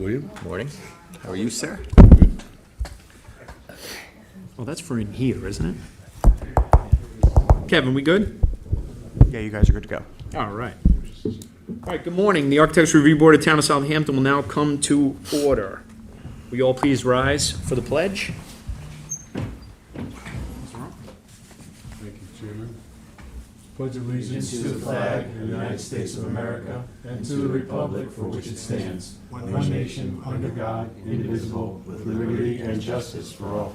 William. Morning. How are you, sir? Well, that's for in here, isn't it? Kevin, we good? Yeah, you guys are good to go. All right. All right, good morning. The Architects Review Board of Town of Southampton will now come to order. Will you all please rise for the pledge? Thank you, Chairman. Pledge allegiance to the flag of the United States of America and to the republic for which it stands, one nation, under God, indivisible, with liberty and justice for all.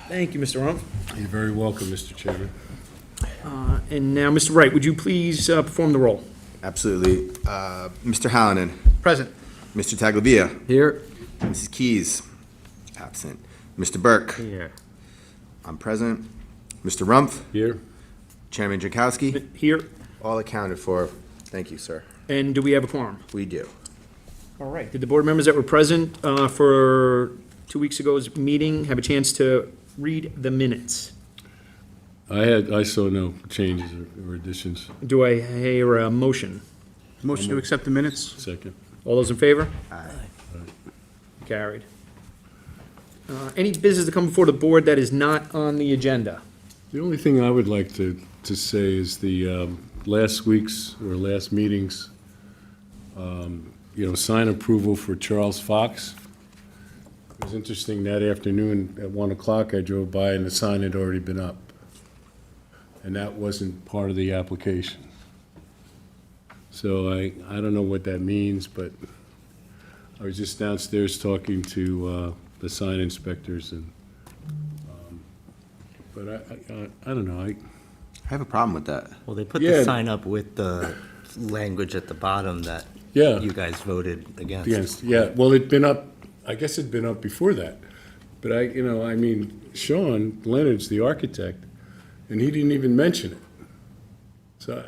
Thank you, Mr. Rumpf. You're very welcome, Mr. Chairman. And now, Mr. Wright, would you please perform the roll? Absolutely. Mr. Hallinan. Present. Mr. Tagliavia. Here. Mrs. Keys. Absent. Mr. Burke. Here. I'm present. Mr. Rumpf. Here. Chairman Jankowski. Here. All accounted for. Thank you, sir. And do we have a quorum? We do. All right. Did the board members that were present for 2 weeks ago's meeting have a chance to read the minutes? I saw no changes or additions. Do I hear a motion? Motion to accept the minutes? Second. All those in favor? Aye. Carried. Any business to come before the board that is not on the agenda? The only thing I would like to say is the last week's or last meeting's, sign approval for Charles Fox. It was interesting, that afternoon at 1 o'clock, I drove by and the sign had already been up. And that wasn't part of the application. So I don't know what that means, but I was just downstairs talking to the sign inspectors and, but I don't know, I have a problem with that. Well, they put Yeah. the sign up with the language at the bottom that Yeah. you guys voted against. well, it'd been up, I guess it'd been up before that. But Sean Leonard's the architect, and he didn't even mention it. So,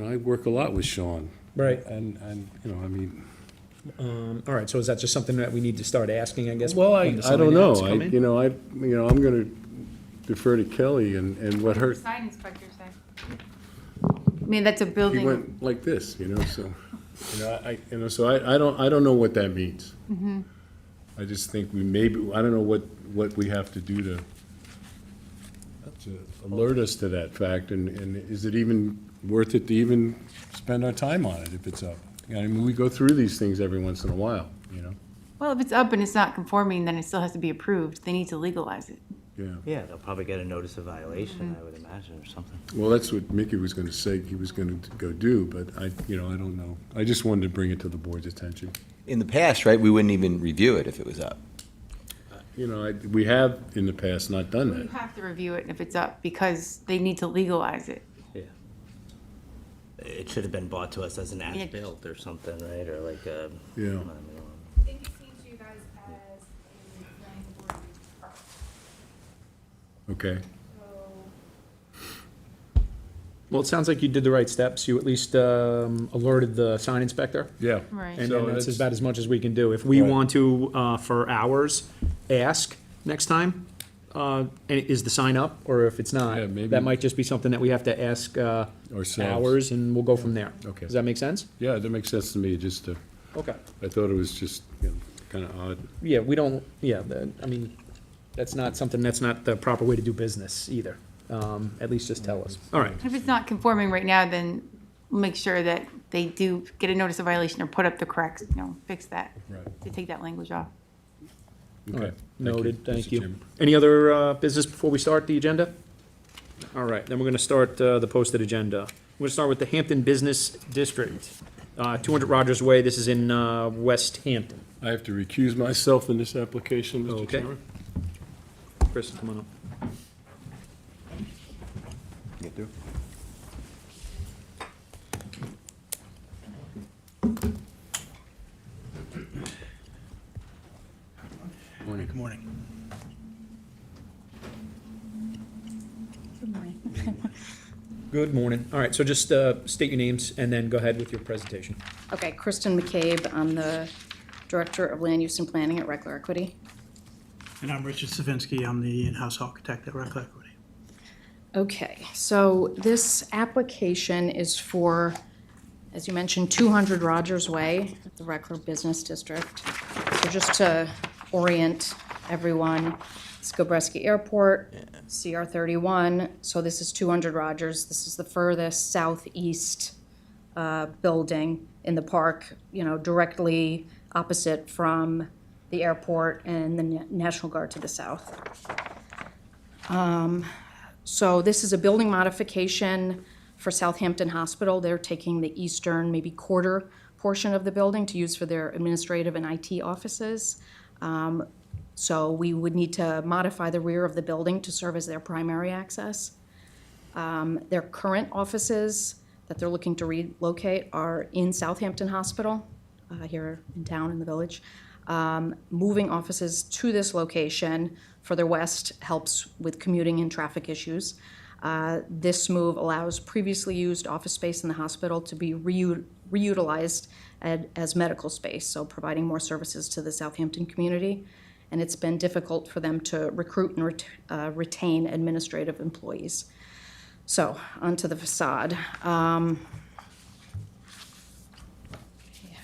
I work a lot with Sean. Right. And All right, so is that just something that we need to start asking, I guess? well, when the I don't sign know. acts come in? I'm gonna defer to Kelly and what her, Sign inspector said. I mean, that's a he building. went like this, so, so I don't know what that means. I just think I don't know what we have to do to alert us to that fact, and is it even worth it to even spend our time on it if it's up? We go through these things every once in a while, Well, if it's up and it's not conforming, then it still has to be approved. They need to legalize it. yeah. Yeah, they'll probably get a notice of violation, I would imagine, or something. Well, that's what Mickey was gonna say he was gonna go do, but I don't know. I just wanted to bring it to the board's attention. In the past, right, we wouldn't even review it if it was up. We have in the past not done You that. have to review it if it's up because they need to legalize it. Yeah. It should have been bought to us as an as-built or something, right, or like a. Yeah. I think it came to you guys as a planning board first. Okay. So Well, it sounds like you did the right steps. You at least alerted the sign inspector. Yeah. Right. And So then that's that's- about as much as we can do. If we Right. want to, for hours, ask next time, and is the sign up, or if it's Yeah, not, maybe- that might just be something that we have to ask Ourselves. hours, and we'll go from there. Okay. Does that make sense? Yeah, that makes sense to me, Okay. I thought it was just, kinda odd. Yeah, we don't, that's not something, that's not the proper way to do business either. At least just tell us. All right. If it's not conforming right now, then make sure that they do get a notice of violation or put up the correct, fix that, Right. to take that language off. Okay. Noted, thank Mr. you. Chairman. Any other business before we start the agenda? All right, then we're going to start the posted agenda. We're going to start with the Hampton Business District, 200 Rogers Way. This is in West Hampton. I have to recuse myself in this application, Mr. Okay. Chairman. Chris, come on up. Get through. Good morning. Good morning. All right, so just state your names and then go ahead with your presentation. Okay, Kristen McCabe, I'm the Director of Land Use and Planning at Regular Equity. And I'm Richard Savinsky, I'm the in-house architect at Regular Equity. Okay, so this application is for as you mentioned, 200 Rogers Way, the Reckler Business District. So just to orient everyone, Skobreski Airport, CR 31, so this is 200 Rogers. This is the furthest southeast building in the park, you know, directly opposite from the airport and the National Guard to the south. So this is a building modification for Southampton Hospital. They're taking the eastern, maybe quarter portion of the building to use for their administrative and IT offices. So we would need to modify the rear of the building to serve as their primary access. Their current offices that they're looking to relocate are in Southampton Hospital, here in town in the village. Moving offices to this location further west helps with commuting and traffic issues. This move allows previously used office space in the hospital to be reutilized as medical space, so providing more services to the Southampton community. And it's been difficult for them to recruit and retain administrative employees. So, onto the facade. We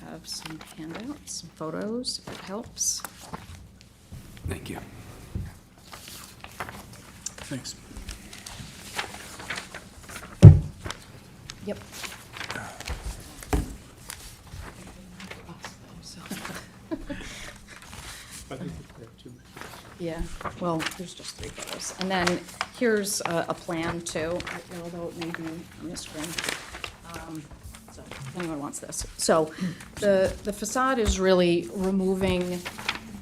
have some handouts, some photos, if it helps. Thank you. Thanks. Yep. Yeah, well, there's just 3 photos. And then here's a plan too, although it may be on the screen. So if anyone wants this. So the facade is really removing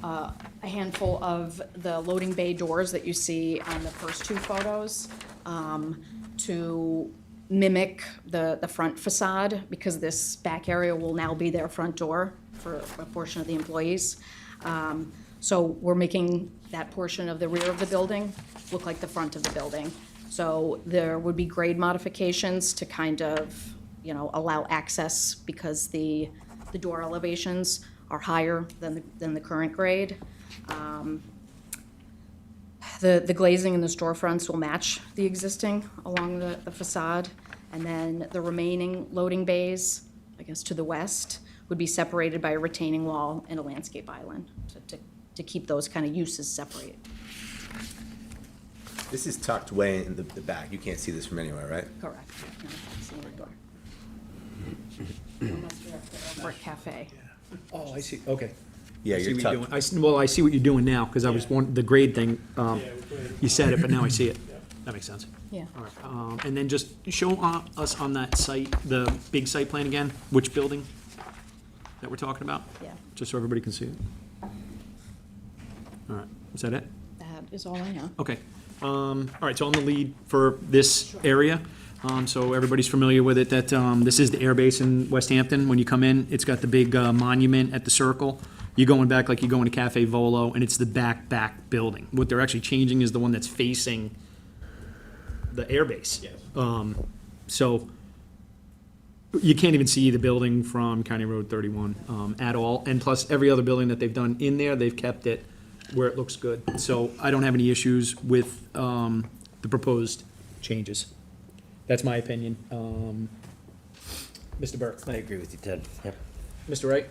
a handful of the loading bay doors that you see on the first 2 photos to mimic the front facade, because this back area will now be their front door for a portion of the employees. So we're making that portion of the rear of the building look like the front of the building. So there would be grade modifications to kind of, you know, allow access, because the door elevations are higher than the current grade. The glazing in the storefronts will match the existing along the facade. And then the remaining loading bays, I guess to the west, would be separated by a retaining wall and a landscape island to keep those kind of uses separate. This is tucked way in the back. You can't see this from anywhere, right? Correct. No, it's the inner door. Unless you're at the Brick Cafe. Oh, I see, okay. Yeah, I see you're what you're tucked. doing. Well, I see what you're doing now, because I was the grade thing, you said it, but now I see it. That makes sense. Yeah. All right, and then just show us on that site, the big site plan again, which building that we're talking about? Yeah, Just so everybody can see it. All right, is that it? that is all I know. Okay. All right, so on the lead for this area, so everybody's familiar with it, that this is the air base in West Hampton. When you come in, it's got the big monument at the circle. You're going back like you're going to Cafe Volo, and it's the back building. What they're actually changing is the one that's facing the air base. Yes. So you can't even see the building from County Road 31 at all. And plus, every other building that they've done in there, they've kept it where it looks good. So I don't have any issues with the proposed changes. That's my opinion. Mr. Burke? I agree with you, Ted. Yep. Mr. Wright?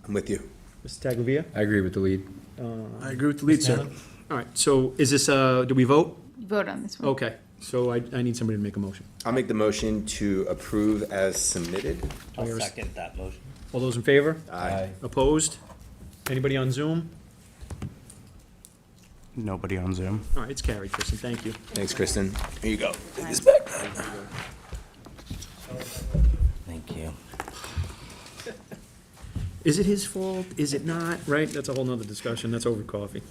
I'm with you. Mr. Taglia? I agree with the lead. I agree with the lead, sir. All right, so is this, do we vote? Vote on this one. Okay, so I need somebody to make a motion. I'll make the motion to approve as submitted. I'll Here's- second that motion. All those in favor? Aye. Opposed? Anybody on Zoom? Nobody on Zoom. All right, it's carried, Kristen, thank you. Thanks, Kristen. Here you go. Take this back. Thank you. Is it his fault? Is it not? Right? That's a whole nother discussion. That's over coffee.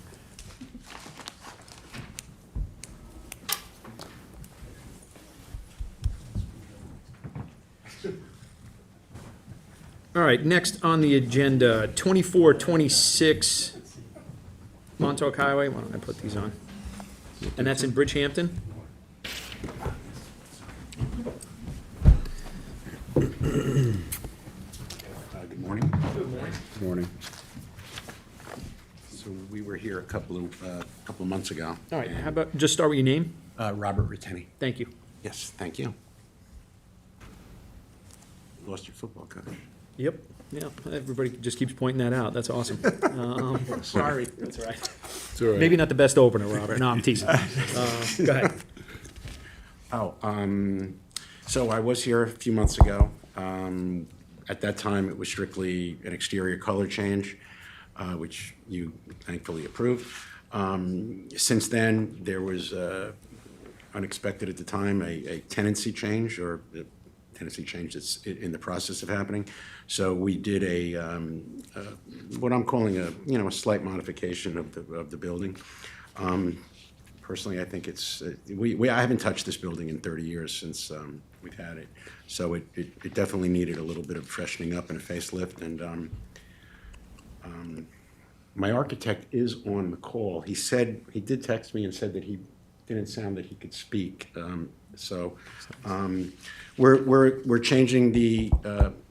All right, next on the agenda, 2426 Montauk Highway. Why don't I put these on? And that's in Bridgehampton? Good morning. Good morning. So we were here a couple of months ago. All right, how about, just start with your name? Robert Ritteni. Thank you. Yes, thank you. lost your football coach. Yep, yeah, everybody just keeps pointing that out, that's awesome. Sorry. That's all right. It's all right. Maybe not the best opener, Robert, no, I'm teasing. Go ahead. So I was here a few months ago. At that time, it was strictly an exterior color change, which you thankfully approved. Since then, there was unexpected at the time, a tenancy change, or a tenancy change that's in the process of happening. So we did what I'm calling a slight modification of the building. Personally, I think it's, I haven't touched this building in 30 years since we've had it. So it definitely needed a little bit of freshening up and a facelift. And my architect is on the call. He did text me and said that he didn't sound that he could speak. We're changing the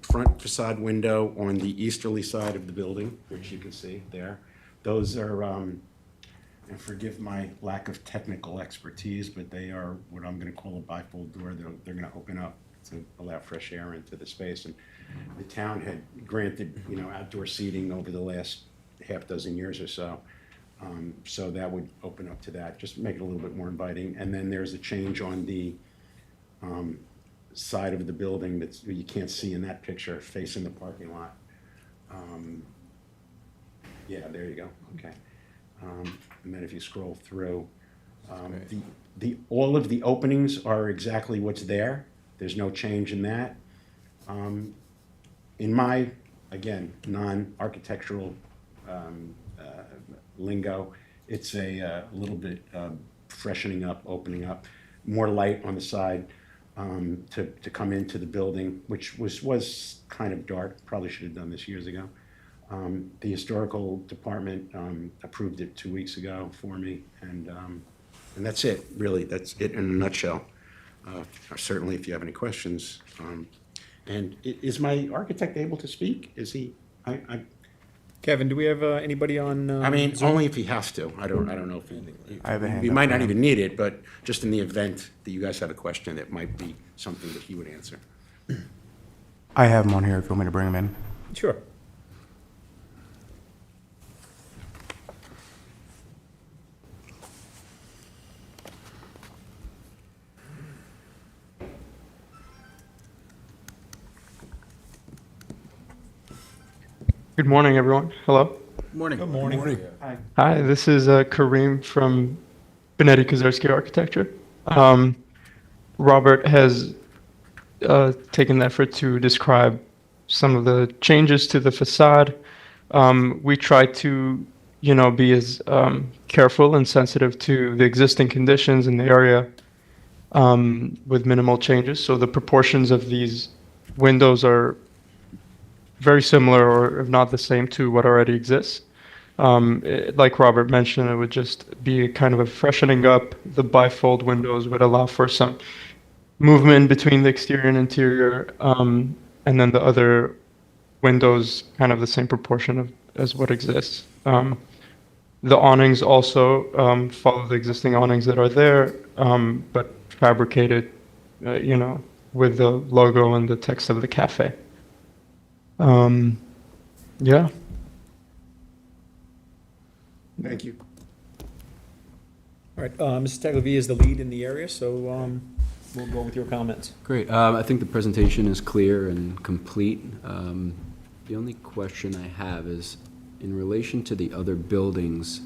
front facade window on the easterly side of the building, which you can see there. Those are, and forgive my lack of technical expertise, but they are what I'm going to call a bifold door. They're going to open up to allow fresh air into the space. And the town had granted, outdoor seating over the last half dozen years or so. So that would open up to that, just make it a little bit more inviting. And then there's a change on the side of the building that you can't see in that picture, facing the parking lot. Yeah, there you go. Okay. And then if you scroll through, all of the openings are exactly what's there. There's no change in that. In my, again, non-architectural lingo, it's a little bit freshening up, opening up, more light on the side to come into the building, which was kind of dark. Probably should have done this years ago. The historical department approved it 2 weeks ago for me, and that's it, really. That's it in a nutshell. Certainly, if you have any questions. And is my architect able to speak? Is he? Kevin, do we have anybody on? Only if he has to. I don't know if I have a hand he up might for not him. even need it, but just in the event that you guys have a question, that might be something that he would answer. I have him on here if you want me to bring him in. Sure. Good morning, everyone. Hello. Morning. Good morning. Hi, this is Kareem from Benetti Kozerski Architecture. Robert has taken the effort to describe some of the changes to the facade. We try to, be as careful and sensitive to the existing conditions in the area with minimal changes. So the proportions of these windows are very similar, or if not the same, to what already exists. Like Robert mentioned, it would just be kind of a freshening up. The bifold windows would allow for some movement between the exterior and interior, and then the other windows kind of the same proportion as what exists. The awnings also follow the existing awnings that are there, but fabricated, with the logo and the text of the cafe. Yeah. Thank you. All right, Mrs. Tagliavia is the lead in the area, so we'll go with your comments. Great. I think the presentation is clear and complete. The only question I have is in relation to the other buildings,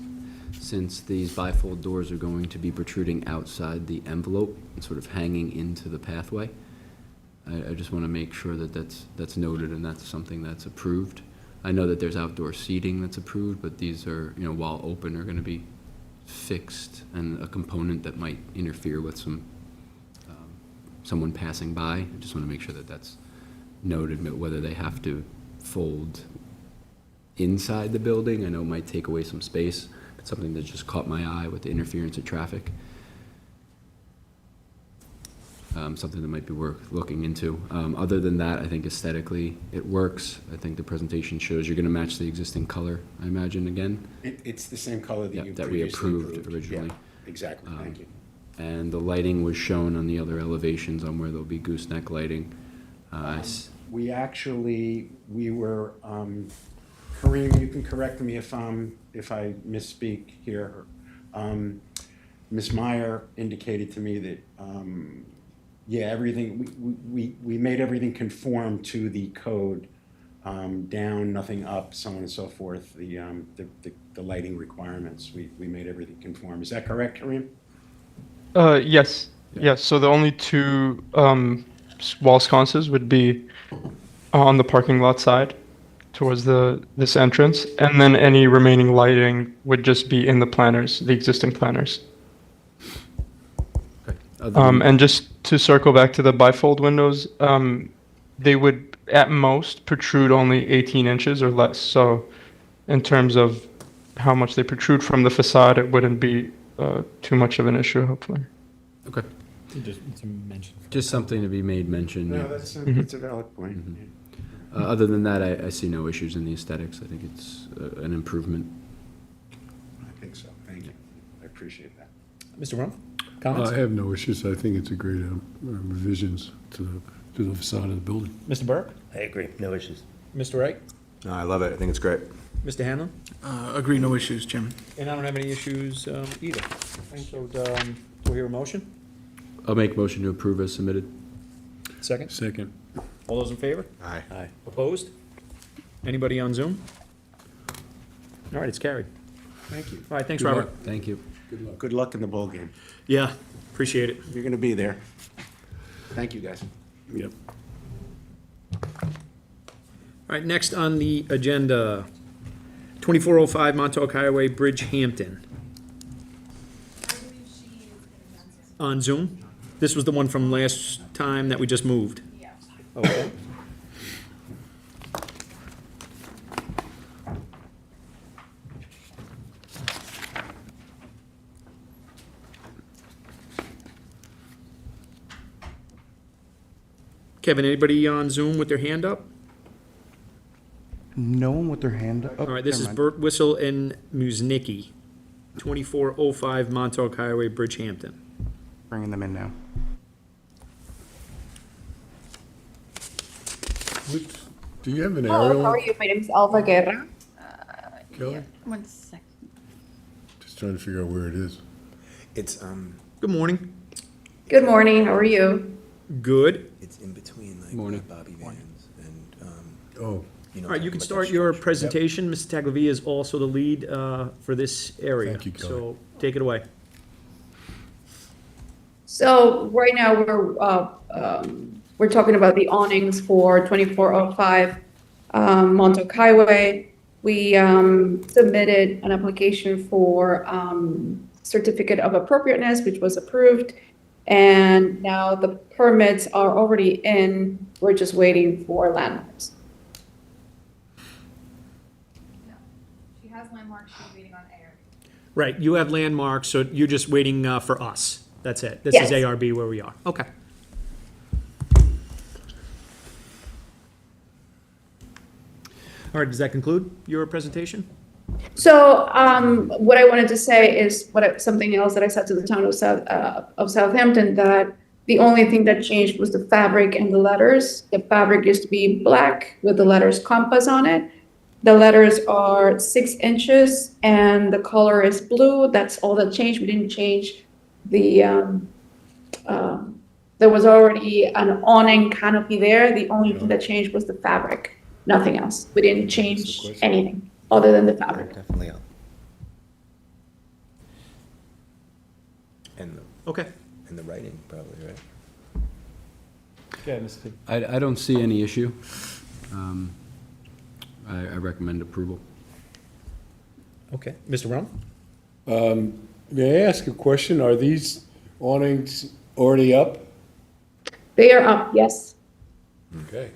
since these bifold doors are going to be protruding outside the envelope and sort of hanging into the pathway, I just want to make sure that that's noted and that's something that's approved. I know that there's outdoor seating that's approved, but these are, while open, are going to be fixed and a component that might interfere with someone passing by. I just want to make sure that that's noted, whether they have to fold inside the building. I know it might take away some space, but something that just caught my eye with the interference of traffic. Something that might be worth looking into. Other than that, I think aesthetically it works. I think the presentation shows you're going to match the existing color, I imagine, again. It's the same color that you that we previously approved originally. Yeah, exactly, thank you. And the lighting was shown on the other elevations on where there'll be gooseneck lighting. we actually, Kareem, you can correct me if I misspeak here. Ms. Meyer indicated to me that, yeah, everything, we made everything conform to the code, down, nothing up, so on and so forth, the lighting requirements, we made everything conform. Is that correct, Kareem? Yes, yes. So the only two wall sconces would be on the parking lot side towards this entrance, and then any remaining lighting would just be in the planters, the existing planters. And just to circle back to the bifold windows, they would at most protrude only 18 inches or less. So in terms of how much they protrude from the facade, it wouldn't be too much of an issue, hopefully. Okay. Just mention. Just something to be made mention. No, yeah. that's a valid point. Other than that, I see no issues in the aesthetics. I think it's an improvement. I think so, thank you. I appreciate that. Mr. Rumpf, comments? I have no issues. I think it's a great revisions to the facade of the building. Mr. Burke? I agree, no issues. Mr. Wright? No, I love it. I think it's great. Mr. Hanlon? Agree, no issues, Chairman. And I don't have any issues either. So, do we hear a motion? I'll make a motion to approve as submitted. Second? Second. All those in favor? Aye. Aye. Opposed? Anybody on Zoom? All right, it's carried. Thank you. All right, thanks, Good Robert. luck. Thank you. Good luck. Good luck in the bowl game. Yeah, appreciate it. You're gonna be there. Thank you, guys. Yep. All right, next on the agenda, 2405 Montauk Highway, Bridgehampton. On Zoom? This was the one from last time that we just moved? Yeah. Okay. Kevin, anybody on Zoom with their hand up? No one with their hand up. All right, this Never is mind. Bert Whistle and Musnicki, 2405 Montauk Highway, Bridgehampton. Bringing them in now. Do you have an Hello, aerial? how are you? My name is Alva Guerra. Kelly? One sec. Just trying to figure out where it is. It's, Good morning. Good morning, how are you? Good. it's in between like Morning. Bobby Vans and, Oh, All right, you can start your presentation. Mr. Taglavia is also the lead for this area. Thank you, Kelly. So take it away. So right now we're talking about the awnings for 2405 Montauk Highway. We submitted an application for certificate of appropriateness, which was approved. And now the permits are already in. We're just waiting for landmarks. She has landmarks, she's waiting on ARB. Right, you have landmarks, so you're just waiting for us. That's it. This Yes. is ARB where we are. Okay. All right, does that conclude your presentation? So what I wanted to say is something else that I said to the town of Southampton, that the only thing that changed was the fabric and the letters. The fabric used to be black with the letters Compass on it. The letters are 6 inches and the color is blue. That's all that changed. We didn't change the, there was already an awning canopy there. The only thing that changed was the fabric, nothing else. We didn't change anything other than the fabric. definitely up. And Okay. the writing, probably, right? Okay, Mr. I don't see any issue. I recommend approval. Okay, Mr. Rum? may I ask a question? Are these awnings already up? They are up, yes. Okay.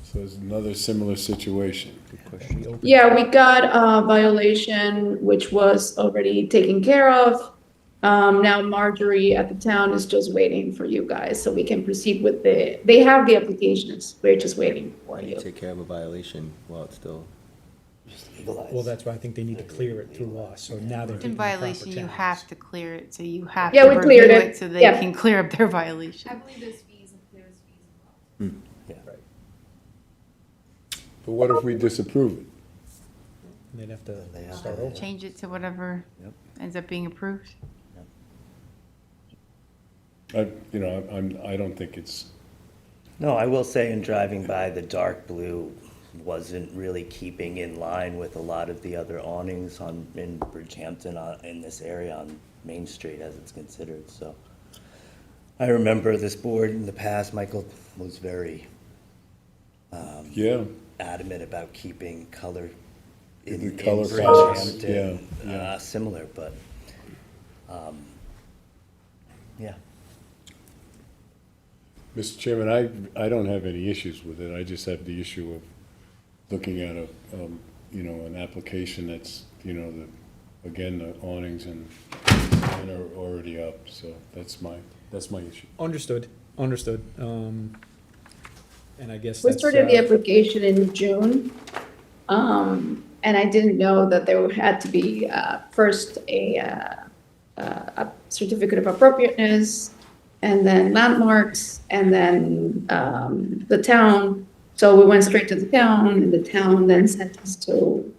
So it's another similar situation. Yeah, we got a violation which was already taken care of. Now Marjorie at the town is just waiting for you guys so we can proceed with they have the applications. We're just waiting for you. Take care of a violation while it's still. Well, that's why I think they need to clear it through us, so now they're taking In the proper violation, you channels. have to clear it, so you have Yeah, to we cleared review it. so they Yeah. can clear up their violation. I believe there's fees, if there's fees. Yeah. But what if we disapprove it? They'd have to They have start to- over. Change it to whatever Yep. ends up being approved. I don't think it's, No, I will say in driving by, the dark blue wasn't really keeping in line with a lot of the other awnings in Bridgehampton, in this area on Main Street as it's considered, so. I remember this board in the past, Michael was very yeah, adamant about keeping color in The color Bridgehampton, palettes, yeah. similar, but, yeah. Mr. Chairman, I don't have any issues with it. I just have the issue of looking at an application that's, again, the awnings and are already up, so that's my issue. Understood. And I guess We that's. started the application in June, and I didn't know that there had to be first a certificate of appropriateness, and then landmarks, and then the town. So we went straight to the town, and the town then sent us to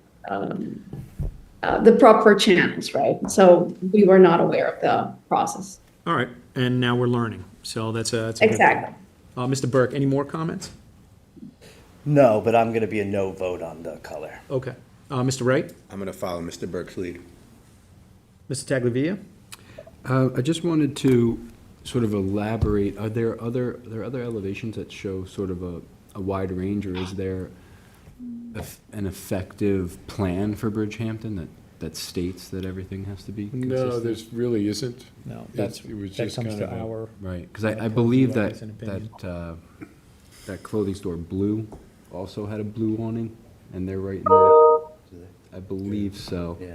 the proper channels, right? So we were not aware of the process. All right, and now we're learning, so that's a good thing. Exactly. Mr. Burke, any more comments? No, but I'm gonna be a no vote on the color. Okay. Mr. Wright? I'm going to follow Mr. Burke's lead. Mr. Taglia? I just wanted to sort of elaborate, are there other elevations that show sort of a wide range, or is there an effective plan for Bridgehampton that states that everything has to be consistent? No, there's really isn't. No, It was that just comes kind to of a- our. Right, because I believe purview, I that, guess, an opinion. that clothing store, Blue, also had a blue awning, and they're right in there. I believe so. Yeah.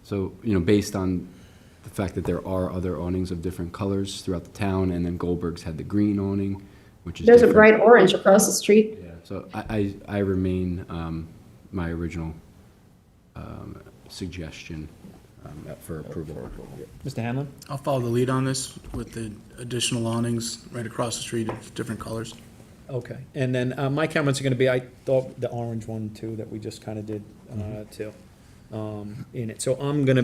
So, based on the fact that there are other awnings of different colors throughout the town, and then Goldberg's had the green awning, which is There's a different. bright orange across the street. Yeah, so I remain my original suggestion for approval. Mr. Hanlon? I'll follow the lead on this with the additional awnings right across the street of different colors. Okay, and then my comments are gonna be, I thought the orange one too, that we just kind of did too, in it. So I'm gonna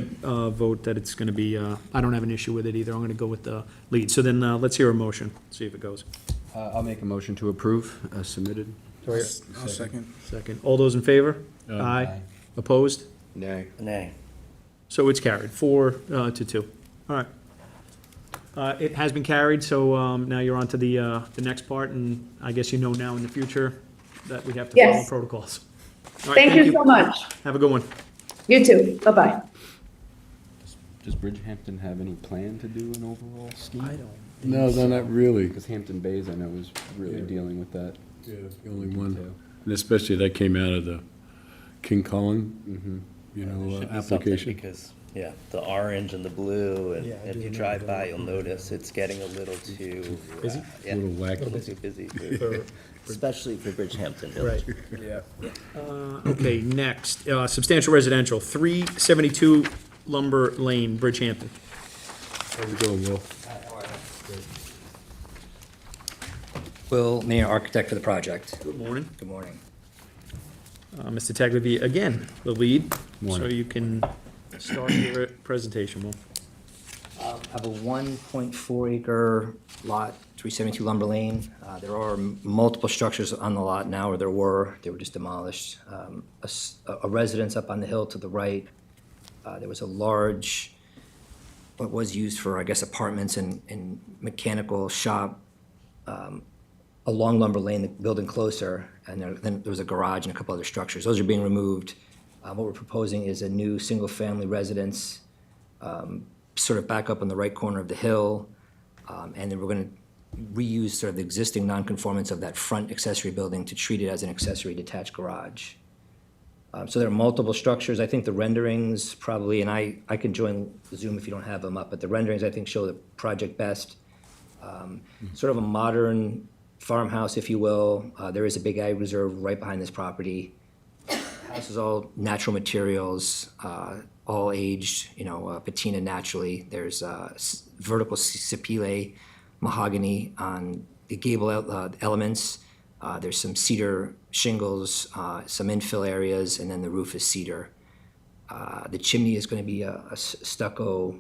vote that it's gonna be, I don't have an issue with it either, I'm gonna go with the lead. So then let's hear a motion, see if it goes. I'll make a motion to approve as submitted. I'll second. Second, all those in favor? Aye. Opposed? Nay. Nay. So it's carried, 4-2. All right. It has been carried, so now you're on to the next part, and I guess you know now in the future that we have to follow Yes. protocols. All right, Thank you so much. Have a good one. You too. Bye-bye. Does Bridgehampton have any plan to do an overall scheme? I don't. No, not really. Because Hampton Bays, I know, is really dealing with that. Yeah, the only one. detail. And especially that came out of the King Cullen, Mhm. There should be something application. because, the orange and the blue, and Yeah, I if do you remember drive that. by, you'll notice it's getting a little too. Busy? Yeah, Little a wacky. little too busy, especially for Bridgehampton Right. Village. Yeah. Okay, next, substantial residential, 372 Lumber Lane, Bridgehampton. How's it going, Will? Will, main architect for the project. Good morning. Good morning. Mr. Tagliavia, again, the lead, so Morning. you can start your presentation, Will. I have a 1.4 acre lot, 372 Lumber Lane. There are multiple structures on the lot now, or they were just demolished. A residence up on the hill to the right. There was a large, what was used for, I guess, apartments and mechanical shop along Lumber Lane, the building closer, and then there was a garage and a couple other structures. Those are being removed. What we're proposing is a new single-family residence, sort of back up on the right corner of the hill, and then we're going to reuse sort of the existing nonconformance of that front accessory building to treat it as an accessory detached garage. So there are multiple structures. I think the renderings probably, and I can join Zoom if you don't have them up, but the renderings, I think, show the project best. Sort of a modern farmhouse, if you will. There is a big ag reserve right behind this property. House is all natural materials, all aged, patina naturally. There's vertical sapele mahogany on the gable elements. There's some cedar shingles, some infill areas, and then the roof is cedar. The chimney is going to be a stucco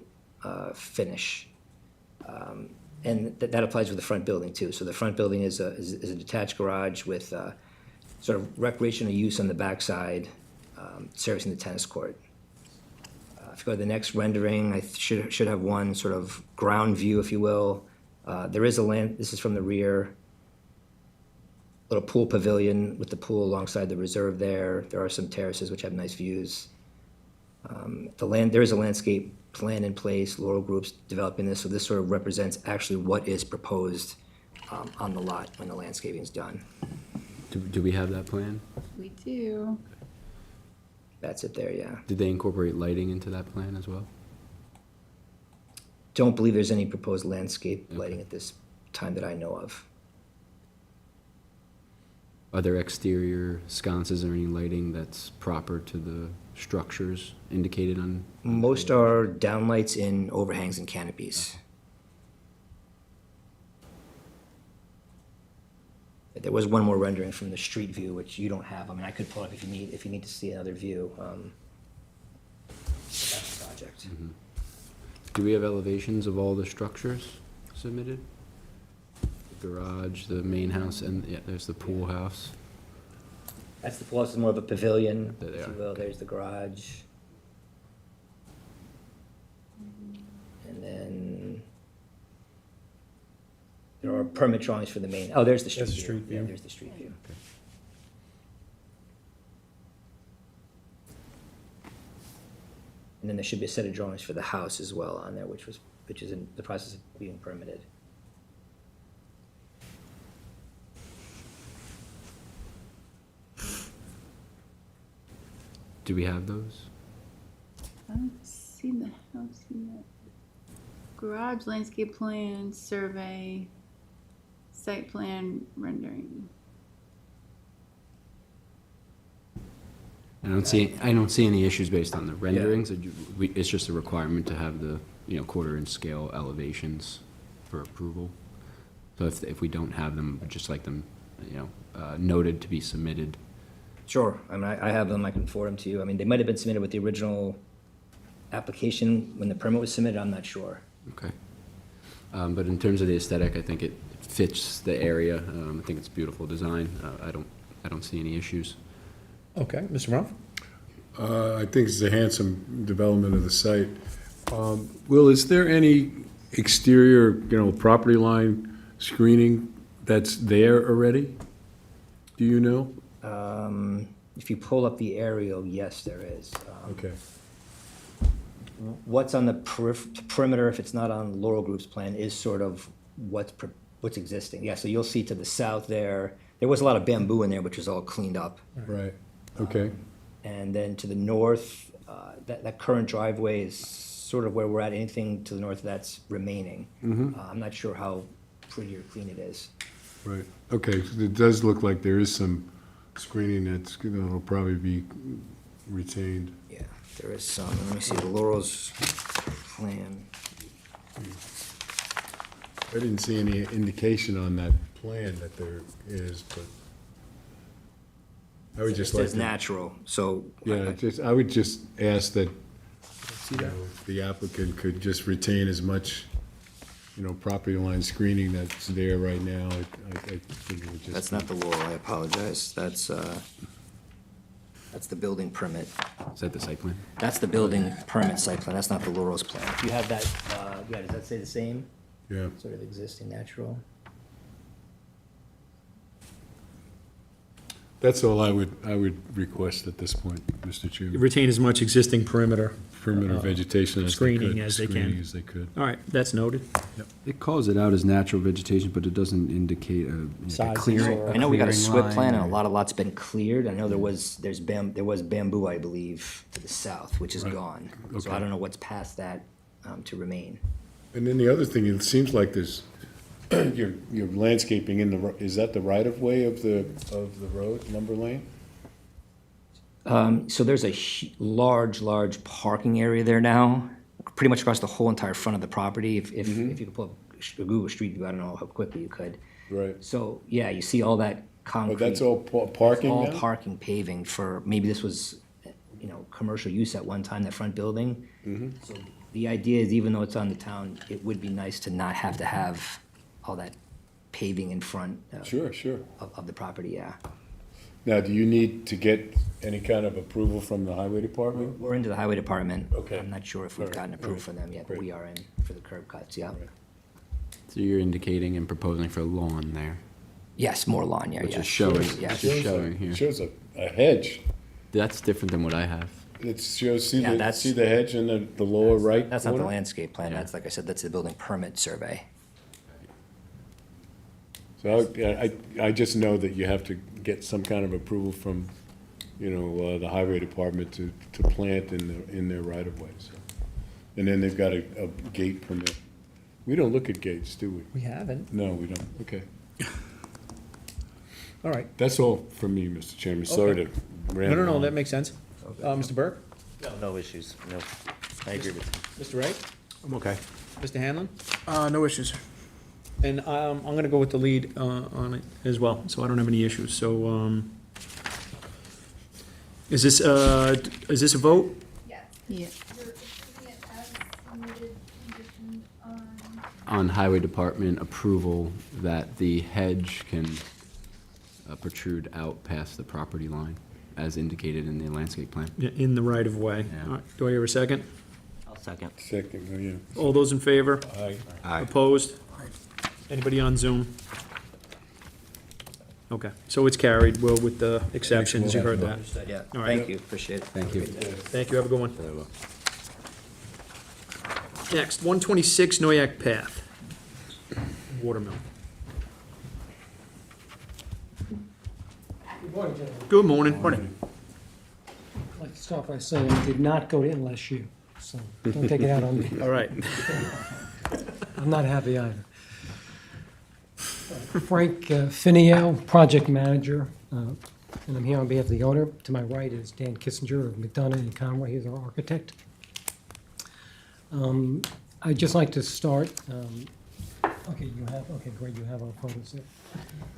finish. And that applies with the front building too. So the front building is a detached garage with sort of recreational use on the backside, servicing the tennis court. If you go to the next rendering, I should have one sort of ground view, if you will. There is this is from the rear, little pool pavilion with the pool alongside the reserve there. There are some terraces which have nice views. There is a landscape plan in place, Laurel Group's developing this, so this sort of represents actually what is proposed on the lot when the landscaping is done. Do we have that plan? We do. That's it there, yeah. Did they incorporate lighting into that plan as well? Don't believe there's any proposed landscape lighting at this time that I know of. Are there exterior sconces or any lighting that's proper to the structures indicated on? Most are downlights in overhangs and canopies. There was one more rendering from the street view, which you don't have. I mean, I could pull up if you need to see another view. That's the project. Mm-hmm. Do we have elevations of all the structures submitted? The garage, the main house, and yeah, there's the pool house. That's the pool house, is more of a pavilion, There they if you are, will. okay. There's the garage. And then there are permit drawings for the main, oh, there's the street view. That's the street Yeah, view. there's the street view. And then there should be a set of drawings for the house as well on there, which is in the process of being permitted. Do we have those? I don't see the house yet. Garage landscape plan, survey, site plan rendering. I don't see any issues based on the renderings. It's just a requirement to have the, quarter-inch scale elevations for approval. So if we don't have them, we'd just like them, noted to be submitted. Sure, I mean, I have them, I can forward them to you. I mean, they might have been submitted with the original application when the permit was submitted, I'm not sure. Okay. But in terms of the aesthetic, I think it fits the area. I think it's beautiful design. I don't see any issues. Okay, Mr. Rumpf? I think it's a handsome development of the site. Will, is there any exterior, property line screening that's there already? Do you know? If you pull up the aerial, yes, there is. Okay. What's on the perimeter, if it's not on Laurel Group's plan, is sort of what's existing. Yeah, so you'll see to the south there was a lot of bamboo in there, which was all cleaned up. Right, okay. And then to the north, that current driveway is sort of where we're at. Anything to the north of that's remaining. I'm not sure how pretty or clean it is. Right, okay, so it does look like there is some screening that'll probably be retained. Yeah, there is some. Let me see the Laurel's plan. I didn't see any indication on that plan that there is, but I would just It like says to. natural, so. Yeah, I would just ask that, the applicant could just retain as much, property line screening that's there right now. I think it would just. That's not the Laurel, I apologize. That's the building permit. Is that the site plan? That's the building permit site plan, that's not the Laurel's plan. If you have that, does that say the same? Yeah. Sort of existing natural? That's all I would request at this point, Mr. Chairman. Retain as much existing perimeter. Perimeter vegetation as they could. Screening as they can. Screening as they could. All right, that's noted. It calls it out as natural vegetation, but it doesn't indicate a Size clearing. or- I know we got a clearing SWIP plan and a line. lot of lots been cleared. I know there was bamboo, I believe, to the south, which is Right. gone. So Okay. I don't know what's past that to remain. And then the other thing, it seems like there's, your landscaping is that the right-of-way of the road, Lumber Lane? So there's a large parking area there now, pretty much across the whole entire front of the property. If you could pull Google Street View, I don't know how quickly you could. Right. So, yeah, you see all that Oh, concrete. that's all parking All now? parking paving for, maybe this was, commercial use at one time, that front building. So the idea is, even though it's on the town, it would be nice to not have to have all that paving in front Sure, sure. of the property, yeah. Now, do you need to get any kind of approval from the highway department? We're into the highway department. Okay. I'm not sure if we've All right, gotten all approved right, from them yet, but great. we are in for the curb cuts, yeah. Right. So you're indicating and proposing for lawn there, Yes, more lawn, yeah, which yes. is showing, Yes. which is showing here. Shows a hedge. That's different than what I have. It shows, see Yeah, the, that's- see the hedge in the lower right That's not the corner? landscape plan, that's, like I said, that's the building permit survey. So I just know that you have to get some kind of approval from, the highway department to plant in their right of way, so. And then they've got a gate permit. We don't look at gates, do we? We haven't. No, we don't, okay. All right. That's all from me, Mr. Chairman, sorry to ramble No, on. that makes sense. Mr. Burke? No issues, no, I agree with you. Mr. Wright? I'm okay. Mr. Hanlon? No issues. And I'm gonna go with the lead on it as well, so I don't have any issues, so, is this a vote? Yeah. On highway department approval that the hedge can protrude out past the property line as indicated in the landscape plan. Yeah, in the right of way. Yeah. All right, do I hear a second? I'll second. Second, oh, yeah. All those in favor? Aye. Aye. Opposed? Anybody on Zoom? Okay, so it's carried, well, with the exceptions, you heard that. Understood, yeah. All right. Thank you, appreciate it. Thank you. Thank you, have a good one. Next, 126 Noyak Path, Watermill. Good morning, gentlemen. Good morning. Morning. I'd like to start by saying I did not go to LSU, so don't take it out on me. All right. I'm not happy either. Frank Finio, project manager, and I'm here on behalf of the owner. To my right is Dan Kissinger of McDonough and Conway, he's our architect. I'd just like to start, okay, great, you have our photos there.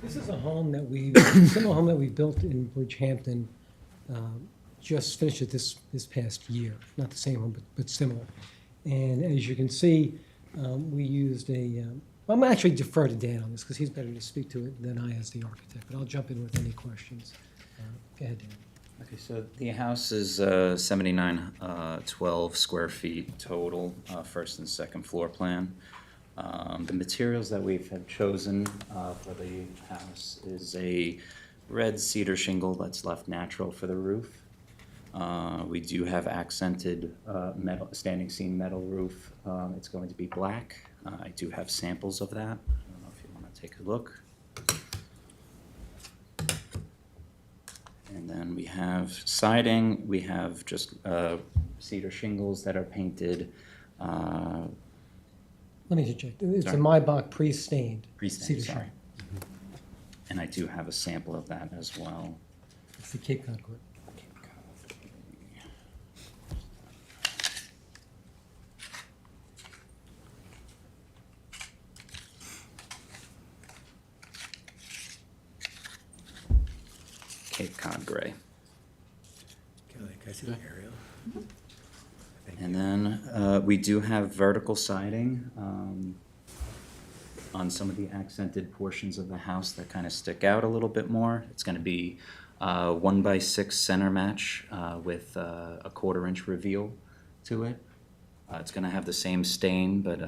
This is a home that similar home that we built in Bridgehampton, just finished it this past year. Not the same home, but similar. And as you can see, we used I'm actually defer to Dan on this because he's better to speak to it than I as the architect, but I'll jump in with any questions. Go ahead, Dan. Okay, so the house is 7912 square feet total, first and second floor plan. The materials that we've have chosen for the house is a red cedar shingle that's left natural for the roof. We do have accented metal, standing seam metal roof. It's going to be black. I do have samples of that. I don't know if you want to take a look. And then we have siding. We have just cedar shingles that are painted. Let me just check. It's a Sorry. Maibach pre-stained. Pre-stained, cedar sorry. shingle. And I do have a sample of that as well. It's the Cape Cod group. Cape Cod gray. Can I see the aerial? And then we do have vertical siding on some of the accented portions of the house that kind of stick out a little bit more. It's going to be 1x6 center match with a 1/4 inch reveal to it. It's going to have the same stain, but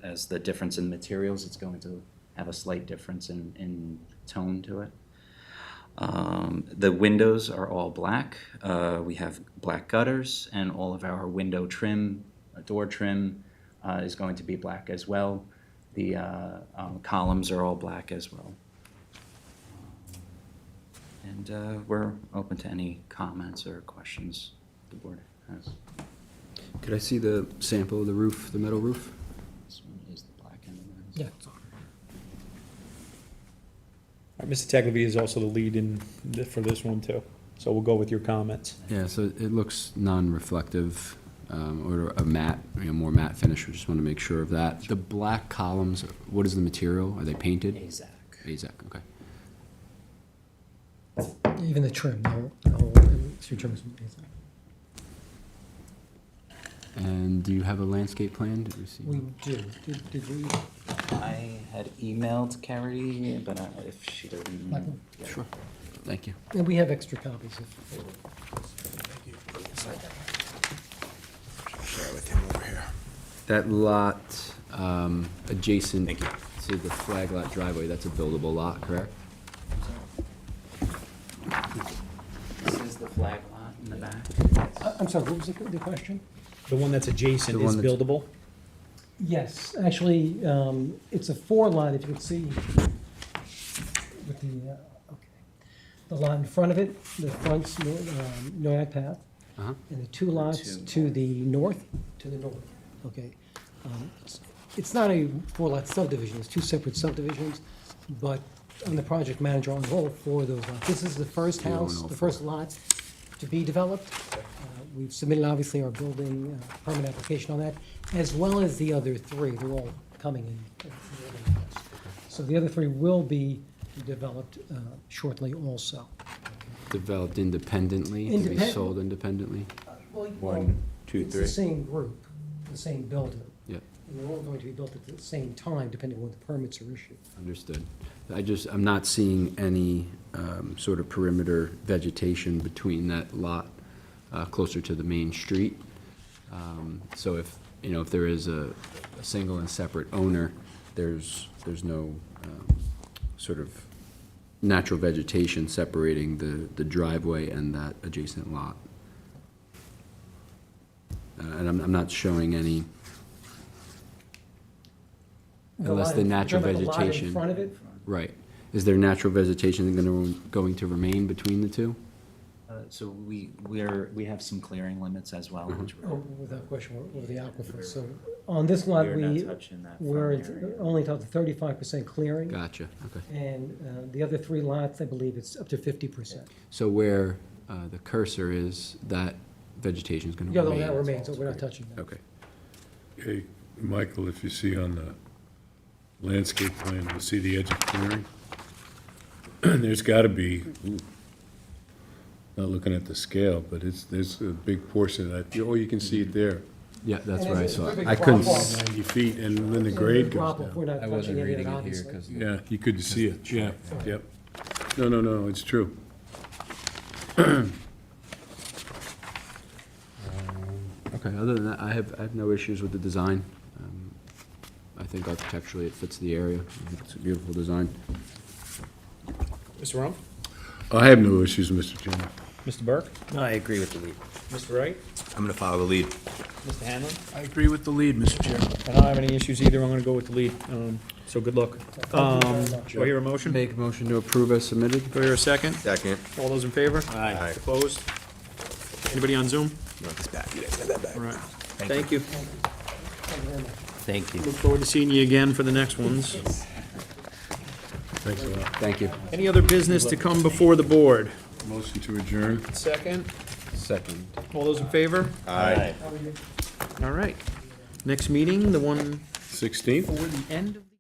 as the difference in materials, it's going to have a slight difference in tone to it. The windows are all black. We have black gutters, and all of our window trim, door trim is going to be black as well. The columns are all black as well. And we're open to any comments or questions the board has. Could I see the sample of the roof, the metal roof? This one is the black end. Yeah. All right, Mr. Tagliavie is also the lead for this one too, so we'll go with your comments. Yeah, so it looks non-reflective or a matte, more matte finish. We just want to make sure of that. The black columns, what is the material? Are they painted? AZAC. AZAC, okay. Even the trim, the whole street trim is amazing. And do you have a landscape plan? Did we see? We do. Did we? I had emailed Carrie, but if she doesn't. Michael? Yeah. Sure. Thank you. And we have extra copies if. Share with him over here. That lot adjacent to the flag lot driveway, that's a buildable lot, correct? This is the flag lot in the back. I'm sorry, what was the question? The one that's adjacent The is one that's- buildable? Yes, actually, it's a 4-lot, if you can see. With the, okay. The lot in front of it, the front's Noyak Path. Uh-huh. And the 2 lots to the north, okay. It's not a 4-lot subdivision, it's 2 separate subdivisions, but I'm the project manager on all 4 of those lots. This is the first You own house, all the 4. first lot to be developed. We've submitted, obviously, our building permit application on that, as well as the other 3. They're all coming in. So the other 3 will be developed shortly also. Developed independently, to be Independent- sold independently? Well, 1, 2, It's the 3. same group, the same builder. Yep. And they're all going to be built at the same time, depending on when the permits are issued. Understood. I'm not seeing any sort of perimeter vegetation between that lot closer to the main street. So if there is a single and separate owner, there's no sort of natural vegetation separating the driveway and that adjacent lot. And I'm not showing any, unless the natural vegetation. The lot in front of it? Right. Is there natural vegetation going to remain between the two? So we have some clearing limits as well, which Oh, without question, over the aquifer. So on this lot, We're not touching that we're front area. only talking 35% clearing. Gotcha, okay. And the other 3 lots, I believe it's up to 50%. So where the cursor is, that vegetation is going to Yeah, remain? that remains, so we're not touching that. Okay. Hey, Michael, if you see on the landscape plan, you'll see the edge of clearing. There's gotta be, not looking at the scale, but there's a big portion of that, you can see it there. Yeah, that's And where I it's a saw it. big I couldn't, drop-off. 90 feet, and then the And grade drop goes off, down. we're not I wasn't touching any of reading it, it here obviously. because. Yeah, you could see it, yeah, yep. No, it's true. Okay, other than that, I have no issues with the design. I think architecturally it fits the area. I think it's a beautiful design. Mr. Rumpf? I have no issues, Mr. Chairman. Mr. Burke? I agree with the lead. Mr. Wright? I'm going to follow the lead. Mr. Hanlon? I agree with the lead, Mr. Chairman. I don't have any issues either, I'm gonna go with the lead, so good luck. Thank you very much. Do I hear a motion? Make a motion to approve as submitted? Do I hear a second? Second. All those in favor? Aye. Opposed? Anybody on Zoom? You want this back? You guys have that back. All right, thank you. Thank you very much. Thank you. Look forward to seeing you again for the next ones. Thanks a lot. Thank you. Any other business to come before the board? Motion to adjourn. Second? Second. All those in favor? Aye. All right. Next meeting, the one 16th? for the end of the